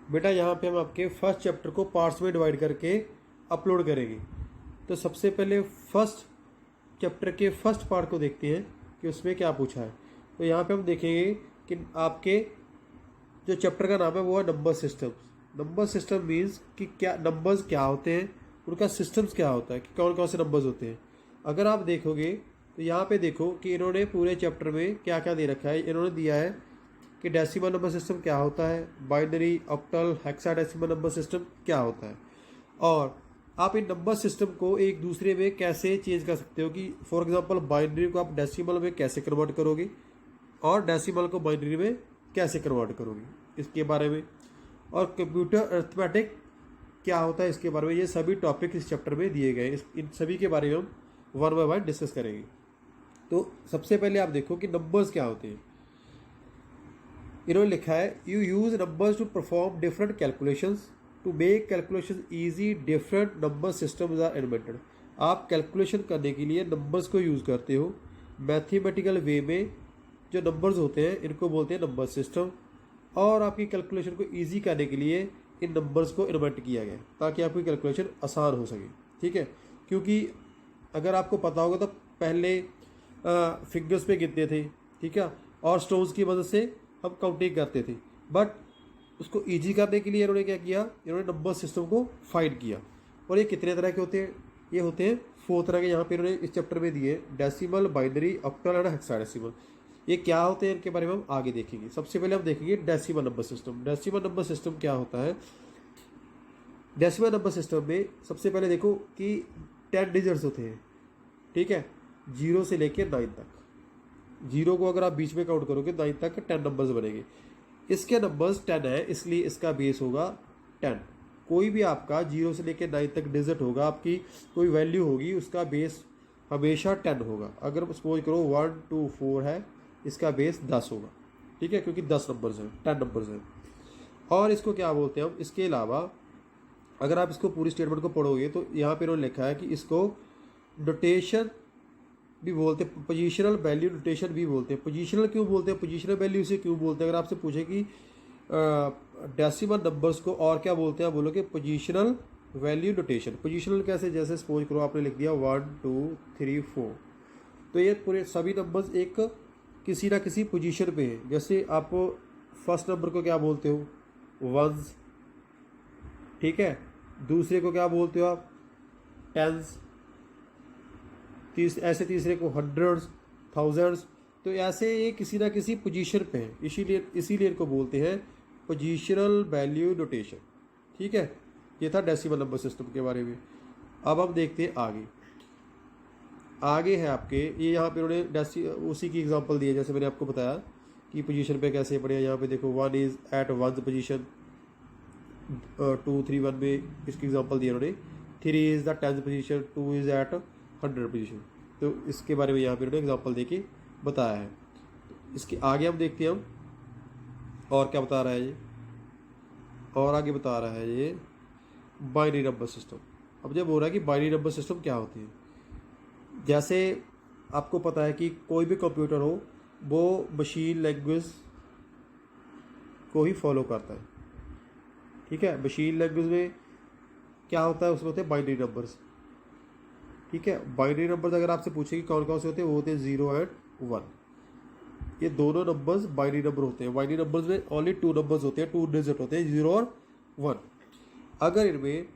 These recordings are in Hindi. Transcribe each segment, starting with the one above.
बेटा यहाँ पे हम आपके फर्स्ट चैप्टर को पार्ट्स में डिवाइड करके अपलोड करेंगे। तो सबसे पहले फर्स्ट चैप्टर के फर्स्ट पार्ट को देखते हैं कि उसमें क्या पूछा है। तो यहाँ पे हम देखेंगे कि आपके जो चैप्टर का नाम है वो है number systems. Number system means कि क्या नंबर्स क्या होते हैं, उनका सिस्टम्स क्या होता है, कि कौन कौन से नंबर्स होते हैं। अगर आप देखोगे तो यहाँ पे देखो कि इन्होंने पूरे चैप्टर में क्या क्या दे रखा है। इन्होंने दिया है कि डेसिमल नंबर सिस्टम क्या होता है, binary, octal, hexadecimal number system क्या होता है, और आप इन नंबर सिस्टम को एक दूसरे में कैसे चेंज कर सकते हो। कि फॉर एग्जांपल बाइनरी को आप डेसिमल में कैसे कन्वर्ट करोगे और डेसिमल को बाइनरी में कैसे कन्वर्ट करोगे, इसके बारे में। और कंप्यूटर अर्थमेटिक क्या होता है, इसके बारे में। ये सभी टॉपिक इस चैप्टर में दिए गए हैं। इन सभी के बारे में हम वन बाय वन डिस्कस करेंगे। तो सबसे पहले आप देखो कि नंबर्स क्या होते हैं। इन्होंने लिखा है you use numbers to perform different calculations to make calculation easy, different number systems are invented. आप कैलकुलेशन करने के लिए नंबर्स को यूज़ करते हो मैथमेटिकल वे में। जो नंबर्स होते हैं इनको बोलते हैं नंबर सिस्टम, और आपकी कैलकुलेशन को ईजी करने के लिए इन नंबर्स को इन्वेंट किया गया ताकि आपकी कैलकुलेशन आसान हो सके। ठीक है, क्योंकि अगर आपको पता होगा तो पहले फिंगर्स पे गिनते थे, ठीक है, और स्टोन्स की मदद से हम काउंटिंग करते थे। बट उसको इजी करने के लिए इन्होंने क्या किया, इन्होंने नंबर सिस्टम को फाइंड किया। और ये कितने तरह के होते हैं, ये होते हैं 4 तरह के। यहाँ पे इन्होंने इस चैप्टर में दिए decimal, binary, octal and hexadecimal. ये क्या होते हैं इनके बारे में हम आगे देखेंगे। सबसे पहले हम देखेंगे decimal number system. Decimal number system क्या होता है। डेसिमल नंबर सिस्टम में सबसे पहले देखो कि 10 डिजिट्स होते हैं, ठीक है, 0 से लेके 9 तक। 0 को अगर आप बीच में काउंट करोगे 9 तक 10 नंबर्स बनेंगे। इसके नंबर्स 10 है, इसलिए इसका बेस होगा 10। कोई भी आपका 0 से लेके 9 तक डिजिट होगा, आपकी कोई वैल्यू होगी, उसका बेस हमेशा 10 होगा। अगर सपोज करो 1 2 4 है, इसका बेस 10 होगा, ठीक है, क्योंकि 10 नंबर्स हैं, 10 नंबर्स हैं। और इसको क्या बोलते हैं हम, इसके अलावा अगर आप इसको पूरी स्टेटमेंट को पढ़ोगे तो यहाँ पे उन्होंने लिखा है कि इसको नोटेशन भी बोलते हैं, पोजिशनल वैल्यू नोटेशन भी बोलते हैं। पोजिशनल क्यों बोलते हैं, पोजिशनल वैल्यू से क्यों बोलते हैं। अगर आपसे पूछे कि डेसिमल नंबर्स को और क्या बोलते हैं, बोलोगे पोजिशनल वैल्यू नोटेशन। पोजिशनल कैसे, जैसे सपोज करो आपने लिख दिया 1 2 3 4, तो ये पूरे सभी नंबर्स एक किसी ना किसी पोजीशन पे है। जैसे आप फर्स्ट नंबर को क्या बोलते हो, वंस, ठीक है, दूसरे को क्या बोलते हो आप, टेंस, ऐसे तीसरे को हंड्रेड्स, थाउजेंड्स। तो ऐसे ये किसी ना किसी पोजीशन पे है, इसीलिए इनको बोलते हैं पोजीशनल वैल्यू नोटेशन। ठीक है, ये था डेसिमल नंबर सिस्टम के बारे में। अब हम देखते हैं आगे है आपके ये यहाँ पे उन्होंने उसी की एग्जांपल दी है जैसे मैंने आपको बताया कि पोजीशन पे कैसे पढ़े। यहाँ पे देखो 1 इज़ एट 1 पोजीशन, 2 3 1 में इसकी एग्जांपल दी उन्होंने। 3 is the 10th position, 2 is at 100 position. तो इसके बारे में यहाँ पे उन्होंने एग्जांपल दे के बताया है। इसके आगे हम देखते हैं हम और क्या बता रहा है ये, और आगे बता रहा है ये बाइनरी नंबर सिस्टम। अब जब हो रहा है कि बाइनरी नंबर सिस्टम क्या होती है, जैसे आपको पता है कि कोई भी कंप्यूटर हो वो मशीन लैंग्वेज को ही फॉलो करता है। ठीक है, मशीन लैंग्वेज में क्या होता है, उसमें होते हैं बाइनरी नंबर्स। ठीक है, बाइनरी नंबर्स अगर आपसे पूछे कि कौन कौन से होते हैं, वो होते हैं 0 एंड 1। ये दोनों नंबर्स बाइनरी नंबर होते हैं। बाइनरी नंबर्स में ओनली 2 नंबर्स होते हैं, 2 डिजिट होते हैं, 0 और 1। अगर इनमें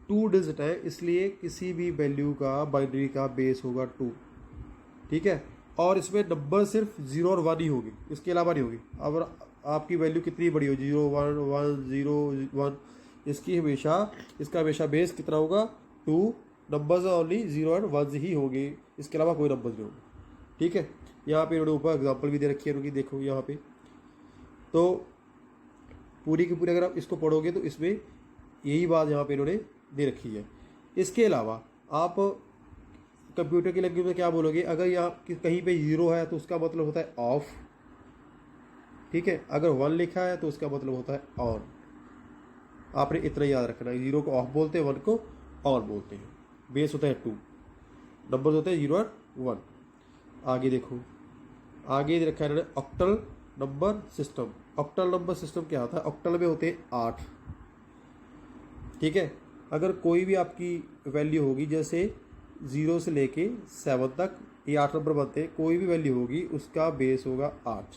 2 डिजिट है, इसलिए किसी भी वैल्यू का बाइनरी का बेस होगा 2। ठीक है, और इसमें नंबर सिर्फ 0 और 1 ही होगी, इसके अलावा नहीं होगी। अब आपकी वैल्यू कितनी बड़ी हो, 0 1 1 0 1, इसका हमेशा बेस कितना होगा, 2। नंबर्स ओनली 0 और 1 ही होंगे, इसके अलावा कोई नंबर्स नहीं होंगे। ठीक है, यहाँ पे इन्होंने ऊपर एग्जाम्पल भी दे रखी है उनकी, देखो यहाँ पे। तो पूरी की पूरी अगर आप इसको पढ़ोगे तो इसमें यही बात यहाँ पे इन्होंने दे रखी है। इसके अलावा आप कंप्यूटर की लैंग्वेज में क्या बोलोगे, अगर यहाँ कहीं पे 0 है तो उसका मतलब होता है ऑफ। ठीक है, अगर 1 लिखा है तो उसका मतलब होता है ऑन। आपने इतना याद रखना है, 0 को ऑफ बोलते हैं, 1 को ऑन बोलते हैं। बेस होता है 2, नंबर होते हैं 0 और 1। आगे देखो, आगे रखा है इन्होंने octal number system. Octal number system क्या होता है, ऑक्टल में होते हैं 8। ठीक है। अगर कोई भी आपकी वैल्यू होगी, जैसे 0 से लेके 7 तक ये 8 नंबर बनते हैं, कोई भी वैल्यू होगी उसका बेस होगा 8।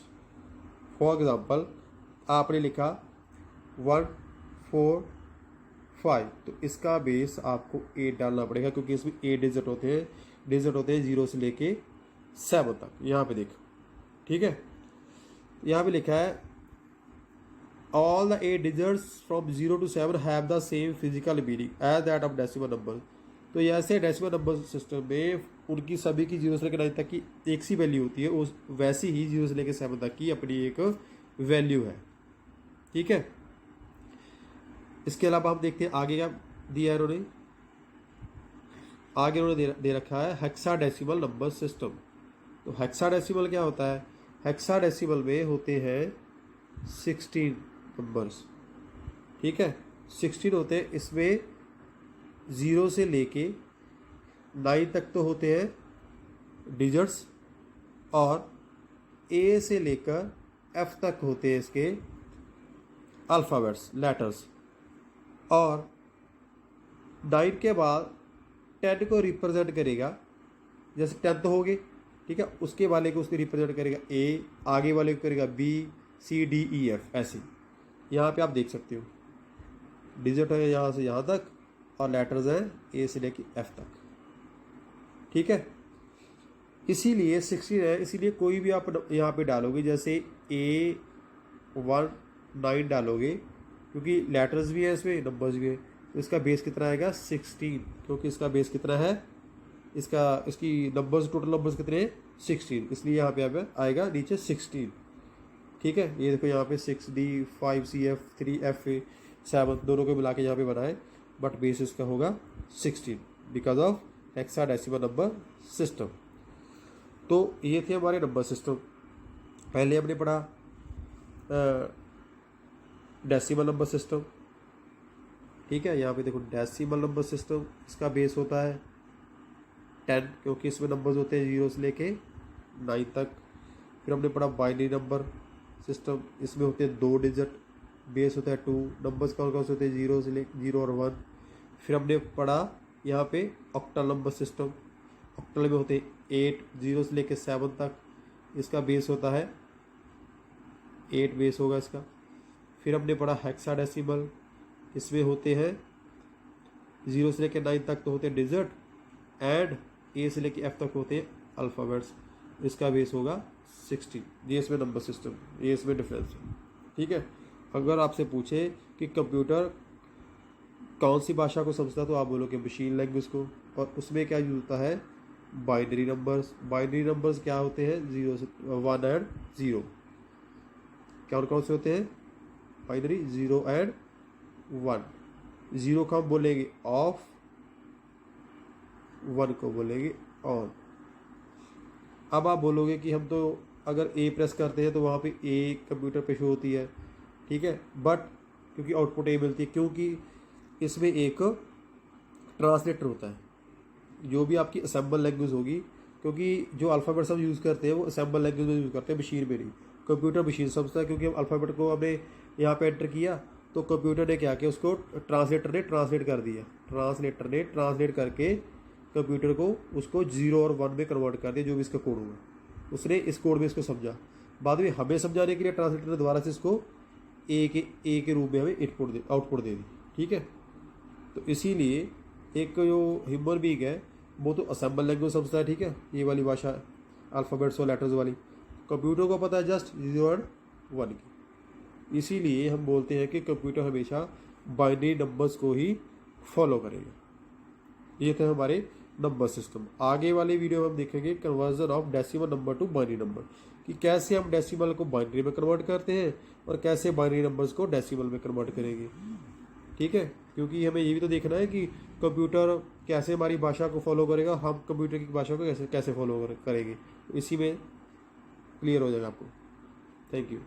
फॉर एग्ज़ाम्पल आपने लिखा 1 4 5, तो इसका बेस आपको 8 डालना पड़ेगा, क्योंकि इसमें 8 डिजिट होते हैं 0 से लेके 7 तक। यहाँ पे देखो, ठीक है, यहाँ पे लिखा है all the 8 digits from 0 to 7 have the same physical meaning as that of decimal number. तो ऐसे डेसिमल नंबर सिस्टम में उनकी सभी की 0 से लेकर 9 तक की एक सी वैल्यू होती है, उस वैसी ही 0 से लेकर 7 तक की अपनी एक वैल्यू है, ठीक है। इसके अलावा हम देखते हैं आगे क्या दिया है इन्होंने। आगे उन्होंने दे रखा है हेक्साडेसिमल नंबर सिस्टम। तो हेक्साडेसिमल क्या होता है? हेक्साडेसिमल में होते हैं 16 नंबर्स, ठीक है, 16 होते हैं। इसमें 0 से लेके 9 तक तो होते हैं डिजिट्स, और ए से लेकर एफ तक होते हैं इसके अल्फ़ाबेट्स, लेटर्स। और 9 के बाद 10 को रिप्रेजेंट करेगा, जैसे 10 तो हो गए, ठीक है, उसके वाले को उसको रिप्रेजेंट करेगा ए, आगे वाले को करेगा B C D E F, ऐसे। यहाँ पे आप देख सकते हो डिजिट है यहाँ से यहाँ तक, और लेटर्स हैं ए से लेके एफ तक, ठीक है। इसीलिए 16 है, इसीलिए कोई भी आप यहाँ पे डालोगे, जैसे A19 डालोगे, क्योंकि लेटर्स भी है इसमें, नंबर्स भी है, तो इसका बेस कितना आएगा 16, क्योंकि इसका बेस कितना है, इसकी नंबर्स, टोटल नंबर्स कितने हैं 16, इसलिए यहाँ पे आएगा नीचे 16, ठीक है। ये देखो यहाँ पे 6D 5CF 3FA 7 दोनों को मिला के यहाँ पे बना है, बट बेस इसका होगा 16 because of hexadecimal number system. तो ये थे हमारे नंबर सिस्टम। पहले हमने पढ़ा डेसिमल नंबर सिस्टम, ठीक है। यहाँ पे देखो डेसिमल नंबर सिस्टम, इसका बेस होता है 10, क्योंकि इसमें नंबर्स होते हैं 0 से लेके 9 तक। फिर हमने पढ़ा बाइनरी नंबर सिस्टम, इसमें होते हैं 2 डिजिट, बेस होता है 2, नंबर्स कौन कौन से होते हैं 0 से लेके 0 और 1। फिर हमने पढ़ा यहाँ पे ऑक्टल नंबर सिस्टम, ऑक्टल में होते हैं 8, 0 से लेके 7 तक, इसका बेस होता है 8 बेस होगा इसका। फिर हमने पढ़ा हेक्साडेसिमल, इसमें होते हैं 0 से लेके 9 तक तो होते हैं डिजिट, एंड ए से लेके एफ तक होते हैं अल्फ़ाबेट्स, इसका बेस होगा 16। ये इसमें नंबर सिस्टम, ये इसमें डिफरेंस है, ठीक है। अगर आपसे पूछे कि कंप्यूटर कौन सी भाषा को समझता, तो आप बोलोगे मशीन लैंग्वेज को, और उसमें क्या यूज होता है बाइनरी नंबर्स। बाइनरी नंबर्स क्या होते हैं 0 से 1 एंड 0, क्या कौन से होते हैं बाइनरी 0 एंड 1। 0 को हम बोलेंगे ऑफ, 1 को बोलेंगे ऑन। अब आप बोलोगे कि हम तो अगर ए प्रेस करते हैं तो वहाँ पे ए कंप्यूटर पे शो होती है, ठीक है, बट क्योंकि आउटपुट ए मिलती है, क्योंकि इसमें एक ट्रांसलेटर होता है, जो भी आपकी असेंबल लैंग्वेज होगी, क्योंकि जो अल्फ़ाबेट्स हम यूज़ करते हैं वो असेंबल लैंग्वेज में यूज़ करते हैं, मशीन में नहीं। कंप्यूटर मशीन समझता है, क्योंकि हम अल्फ़ाबेट को हमने यहाँ पे एंटर किया तो कंप्यूटर ने क्या किया, उसको ट्रांसलेटर ने ट्रांसलेट कर दिया, ट्रांसलेटर ने ट्रांसलेट करके कंप्यूटर को उसको 0 और 1 में कन्वर्ट कर दिया, जो भी इसका कोड हुआ, उसने इस कोड में इसको समझा। बाद में हमें समझाने के लिए ट्रांसलेटर ने दोबारा से इसको ए के रूप में हमें आउटपुट दे दी, ठीक है। तो इसीलिए एक जो ह्यूमन बीइंग है वो तो असेंबल लैंग्वेज समझता है, ठीक है, ये वाली भाषा अल्फ़ाबेट्स और लेटर्स वाली। कंप्यूटर को पता है जस्ट 0 और 1 की, इसीलिए हम बोलते हैं कि कंप्यूटर हमेशा बाइनरी नंबर्स को ही फॉलो करेगा। ये थे हमारे नंबर सिस्टम। आगे वाले वीडियो में हम देखेंगे conversion of decimal number two binary number, कि कैसे हम डेसिमल को बाइनरी में कन्वर्ट करते हैं और कैसे बाइनरी नंबर्स को डेसिमल में कन्वर्ट करेंगे, ठीक है। क्योंकि हमें ये भी तो देखना है कि कंप्यूटर कैसे हमारी भाषा को फॉलो करेगा, हम कंप्यूटर की भाषा को कैसे फॉलो करेंगे, तो इसी में क्लियर हो जाएगा आपको। Thank you.